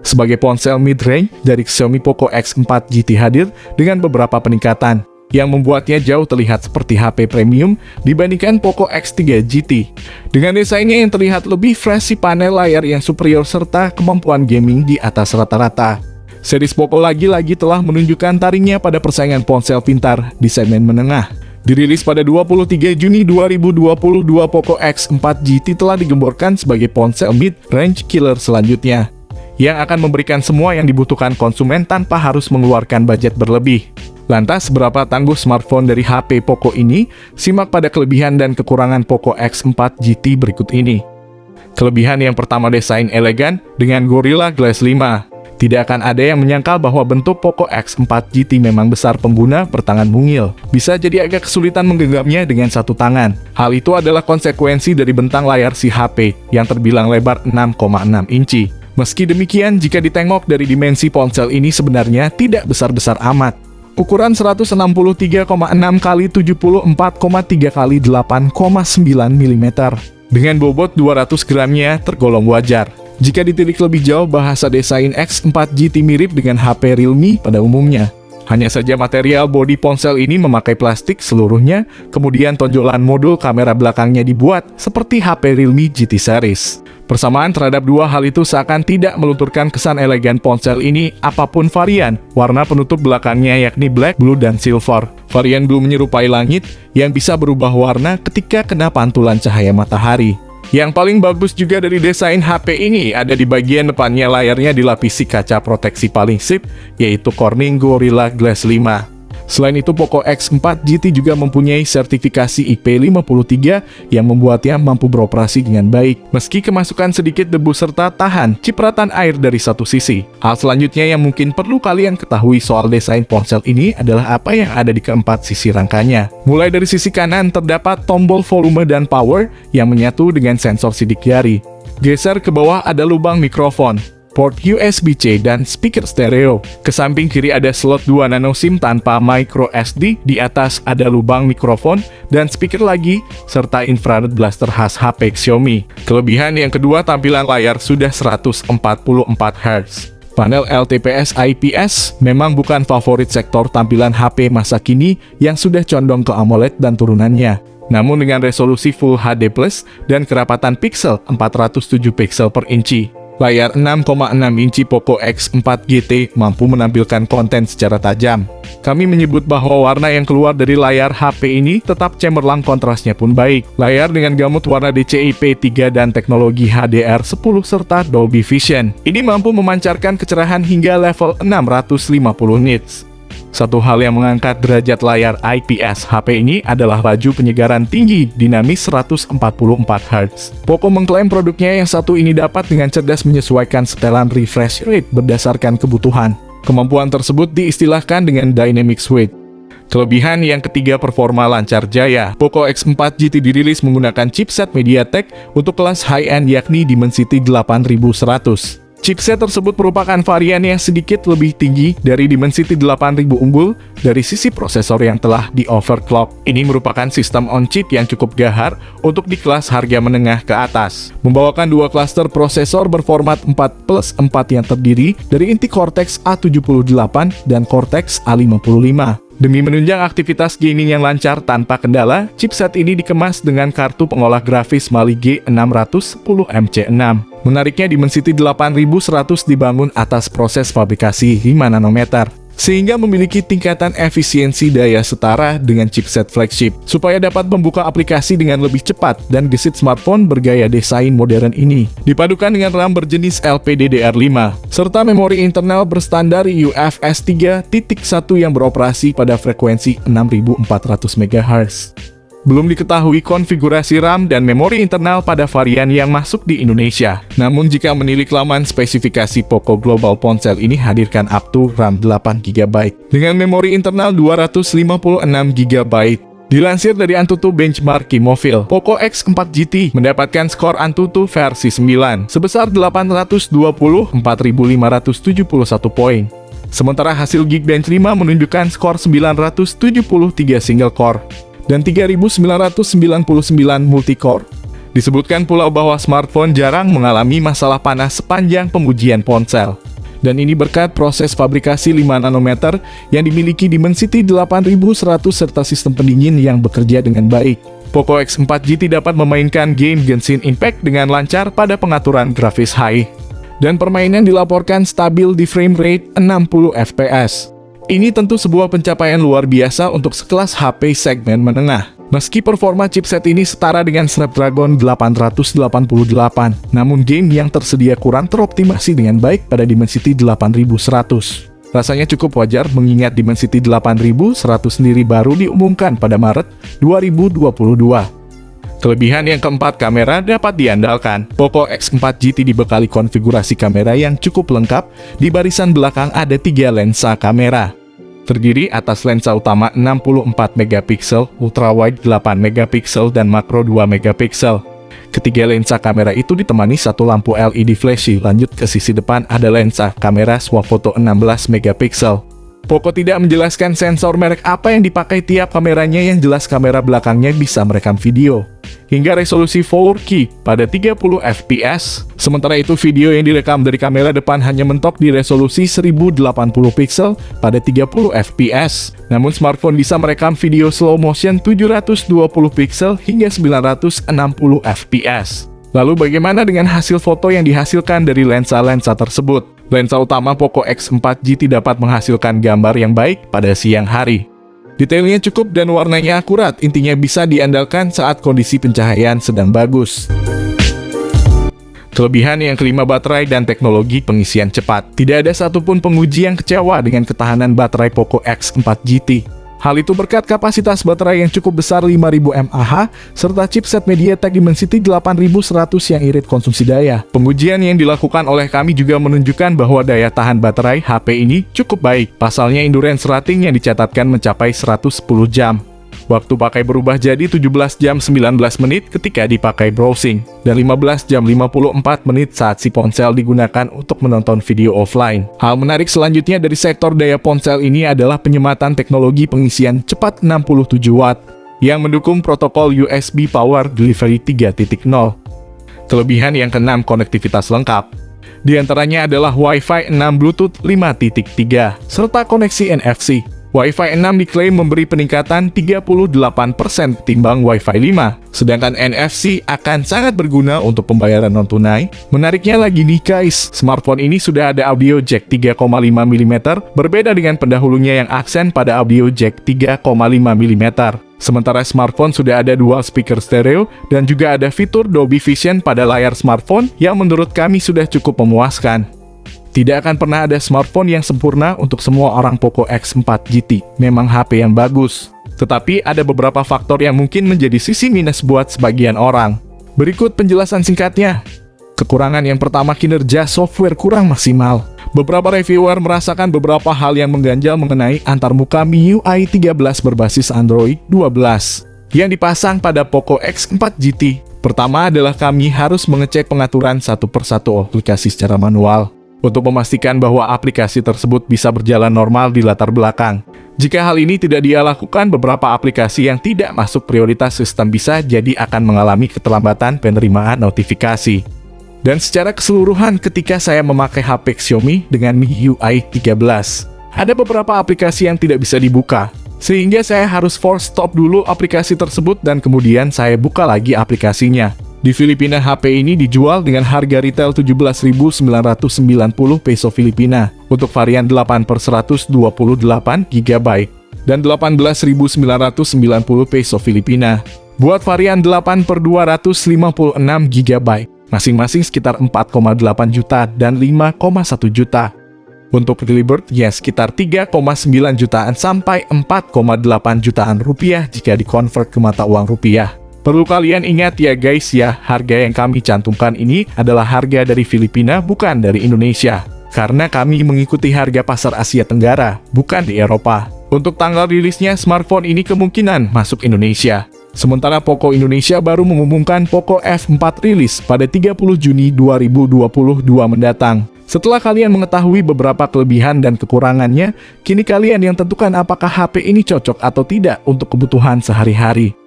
Sebagai ponsel mid-range, dari Xiaomi Poco X4 GT hadir dengan beberapa peningkatan yang membuatnya jauh terlihat seperti HP premium dibandingkan Poco X3 GT. Dengan desainnya yang terlihat lebih fresh, panel layar yang superior serta kemampuan gaming di atas rata-rata. Series Poco lagi-lagi telah menunjukkan taringnya pada persaingan ponsel pintar di segmen menengah. Dirilis pada 23 Juni 2022, Poco X4 GT telah digemborkan sebagai ponsel mid-range killer selanjutnya, yang akan memberikan semua yang dibutuhkan konsumen tanpa harus mengeluarkan budget berlebih. Lantas, seberapa tangguh smartphone dari HP Poco ini? Simak pada kelebihan dan kekurangan Poco X4 GT berikut ini. Kelebihan yang pertama, desain elegan dengan Gorilla Glass 5. Tidak akan ada yang menyangkal bahwa bentuk Poco X4 GT memang besar, pengguna bertangan mungil bisa jadi agak kesulitan menggenggamnya dengan satu tangan. Hal itu adalah konsekuensi dari bentang layar si HP yang terbilang lebar 6,6 inci. Meski demikian, jika ditengok dari dimensi ponsel ini sebenarnya tidak besar-besar amat. Ukuran 163,6 x 74,3 x 8,9 mm dengan bobot 200 gramnya tergolong wajar. Jika ditilik lebih jauh, bahasa desain X4 GT mirip dengan HP Realme pada umumnya. Hanya saja material bodi ponsel ini memakai plastik seluruhnya, kemudian tonjolan modul kamera belakangnya dibuat seperti HP Realme GT series. Persamaan terhadap dua hal itu seakan tidak melunturkan kesan elegan ponsel ini apapun varian. Warna penutup belakangnya yakni black, blue, dan silver. Varian blue menyerupai langit yang bisa berubah warna ketika kena pantulan cahaya matahari. Yang paling bagus juga dari desain HP ini ada di bagian depannya, layarnya dilapisi kaca proteksi paling sip, yaitu Corning Gorilla Glass 5. Selain itu, Poco X4 GT juga mempunyai sertifikasi IP53 yang membuatnya mampu beroperasi dengan baik, meski kemasukan sedikit debu serta tahan cipratan air dari satu sisi. Hal selanjutnya yang mungkin perlu kalian ketahui soal desain ponsel ini adalah apa yang ada di keempat sisi rangkanya. Mulai dari sisi kanan terdapat tombol volume dan power yang menyatu dengan sensor sidik jari. Geser ke bawah ada lubang mikrofon, port USB-C, dan speaker stereo. Ke samping kiri ada slot 2 nano SIM tanpa micro SD, di atas ada lubang mikrofon dan speaker lagi, serta infrared blaster khas HP Xiaomi. Kelebihan yang kedua, tampilan layar sudah 144 Hz. Panel LTPS IPS memang bukan favorit sektor tampilan HP masa kini yang sudah condong ke AMOLED dan turunannya. Namun dengan resolusi Full HD Plus dan kerapatan pixel 407 pixel per inci, layar 6,6 inci Poco X4 GT mampu menampilkan konten secara tajam. Kami menyebut bahwa warna yang keluar dari layar HP ini tetap cemerlang, kontrasnya pun baik. Layar dengan gamut warna DCI-P3 dan teknologi HDR10 serta Dolby Vision ini mampu memancarkan kecerahan hingga level 650 nits. Satu hal yang mengangkat derajat layar IPS HP ini adalah laju penyegaran tinggi dinamis 144 Hz. Poco mengklaim produknya yang satu ini dapat dengan cerdas menyesuaikan setelan refresh rate berdasarkan kebutuhan. Kemampuan tersebut diistilahkan dengan Dynamic Switch. Kelebihan yang ketiga, performa lancar jaya. Poco X4 GT dirilis menggunakan chipset MediaTek untuk kelas high-end yakni Dimensity 8100. Chipset tersebut merupakan varian yang sedikit lebih tinggi dari Dimensity 8000 unggul dari sisi prosesor yang telah di-overclock. Ini merupakan sistem on-chip yang cukup gahar untuk di kelas harga menengah ke atas. Membawakan dua klaster prosesor berformat 4+4 yang terdiri dari inti Cortex A78 dan Cortex A55. Demi menunjang aktivitas gaming yang lancar tanpa kendala, chipset ini dikemas dengan kartu pengolah grafis Mali G610MC6. Menariknya, Dimensity 8100 dibangun atas proses fabrikasi 5 nanometer, sehingga memiliki tingkatan efisiensi daya setara dengan chipset flagship. Supaya dapat membuka aplikasi dengan lebih cepat dan gesit, smartphone bergaya desain modern ini dipadukan dengan RAM berjenis LPDDR5 serta memori internal berstandar UFS 3.1 yang beroperasi pada frekuensi 6400 MHz. Belum diketahui konfigurasi RAM dan memori internal pada varian yang masuk di Indonesia. Namun jika menilik laman spesifikasi Poco Global, ponsel ini hadirkan up to RAM 8GB dengan memori internal 256 GB. Dilansir dari Antutu Benchmark Kimofil, Poco X4 GT mendapatkan skor Antutu versi 9 sebesar 820.4.571 poin. Sementara hasil Geekbench 5 menunjukkan skor 973 single core dan 3.999 multicore. Disebutkan pula bahwa smartphone jarang mengalami masalah panas sepanjang pengujian ponsel. Dan ini berkat proses fabrikasi 5 nanometer yang dimiliki Dimensity 8100 serta sistem pendingin yang bekerja dengan baik. Poco X4 GT dapat memainkan game Genshin Impact dengan lancar pada pengaturan grafis high. Dan permainan dilaporkan stabil di frame rate 60 fps. Ini tentu sebuah pencapaian luar biasa untuk sekelas HP segmen menengah. Meski performa chipset ini setara dengan Snapdragon 888, namun game yang tersedia kurang teroptimasi dengan baik pada Dimensity 8100. Rasanya cukup wajar mengingat Dimensity 8100 sendiri baru diumumkan pada Maret 2022. Kelebihan yang keempat, kamera dapat diandalkan. Poco X4 GT dibekali konfigurasi kamera yang cukup lengkap. Di barisan belakang ada 3 lensa kamera. Terdiri atas lensa utama 64 megapiksel, ultrawide 8 megapiksel, dan makro 2 megapiksel. Ketiga lensa kamera itu ditemani satu lampu LED flashy. Lanjut ke sisi depan ada lensa kamera swafoto 16 megapiksel. Poco tidak menjelaskan sensor merek apa yang dipakai tiap kameranya, yang jelas kamera belakangnya bisa merekam video hingga resolusi 4K pada 30 fps. Sementara itu video yang direkam dari kamera depan hanya mentok di resolusi 1080 pixel pada 30 fps. Namun smartphone bisa merekam video slow motion 720 pixel hingga 960 fps. Lalu bagaimana dengan hasil foto yang dihasilkan dari lensa-lensa tersebut? Lensa utama Poco X4 GT dapat menghasilkan gambar yang baik pada siang hari. Detailnya cukup dan warnanya akurat, intinya bisa diandalkan saat kondisi pencahayaan sedang bagus. Kelebihan yang kelima, baterai dan teknologi pengisian cepat. Tidak ada satupun penguji yang kecewa dengan ketahanan baterai Poco X4 GT. Hal itu berkat kapasitas baterai yang cukup besar 5000 mAh, serta chipset MediaTek Dimensity 8100 yang irit konsumsi daya. Pengujian yang dilakukan oleh kami juga menunjukkan bahwa daya tahan baterai HP ini cukup baik. Pasalnya endurance rating yang dicatatkan mencapai 110 jam. Waktu pakai berubah jadi 17 jam 19 menit ketika dipakai browsing, dan 15 jam 54 menit saat si ponsel digunakan untuk menonton video offline. Hal menarik selanjutnya dari sektor daya ponsel ini adalah penyematan teknologi pengisian cepat 67 Watt yang mendukung protokol USB Power Delivery 3.0. Kelebihan yang keenam, konektivitas lengkap. Di antaranya adalah Wi-Fi 6 Bluetooth 5.3 serta koneksi NFC. Wi-Fi 6 diklaim memberi peningkatan 38% ketimbang Wi-Fi 5, sedangkan NFC akan sangat berguna untuk pembayaran non-tunai. Menariknya lagi nih guys, smartphone ini sudah ada audio jack 3,5 mm, berbeda dengan pendahulunya yang aksen pada audio jack 3,5 mm. Sementara smartphone sudah ada dual speaker stereo dan juga ada fitur Dolby Vision pada layar smartphone yang menurut kami sudah cukup memuaskan. Tidak akan pernah ada smartphone yang sempurna untuk semua orang. Poco X4 GT memang HP yang bagus, tetapi ada beberapa faktor yang mungkin menjadi sisi minus buat sebagian orang. Berikut penjelasan singkatnya. Kekurangan yang pertama, kinerja software kurang maksimal. Beberapa reviewer merasakan beberapa hal yang mengganjal mengenai antarmuka MIUI 13 berbasis Android 12 yang dipasang pada Poco X4 GT. Pertama adalah kami harus mengecek pengaturan satu persatu aplikasi secara manual untuk memastikan bahwa aplikasi tersebut bisa berjalan normal di latar belakang. Jika hal ini tidak dia lakukan, beberapa aplikasi yang tidak masuk prioritas sistem bisa jadi akan mengalami keterlambatan penerimaan notifikasi. Dan secara keseluruhan, ketika saya memakai HP Xiaomi dengan MIUI 13, ada beberapa aplikasi yang tidak bisa dibuka, sehingga saya harus force stop dulu aplikasi tersebut dan kemudian saya buka lagi aplikasinya. Di Filipina, HP ini dijual dengan harga retail 17.990 peso Filipina untuk varian 8/128 GB dan 18.990 peso Filipina buat varian 8/256 GB, masing-masing sekitar 4,8 juta dan 5,1 juta. Untuk early bird ya sekitar 3,9 jutaan sampai 4,8 jutaan rupiah jika dikonvert ke mata uang rupiah. Perlu kalian ingat ya guys ya, harga yang kami cantumkan ini adalah harga dari Filipina, bukan dari Indonesia. Karena kami mengikuti harga pasar Asia Tenggara, bukan di Eropa. Untuk tanggal rilisnya, smartphone ini kemungkinan masuk Indonesia. Sementara Poco Indonesia baru mengumumkan Poco F4 rilis pada 30 Juni 2022 mendatang. Setelah kalian mengetahui beberapa kelebihan dan kekurangannya, kini kalian yang tentukan apakah HP ini cocok atau tidak untuk kebutuhan sehari-hari.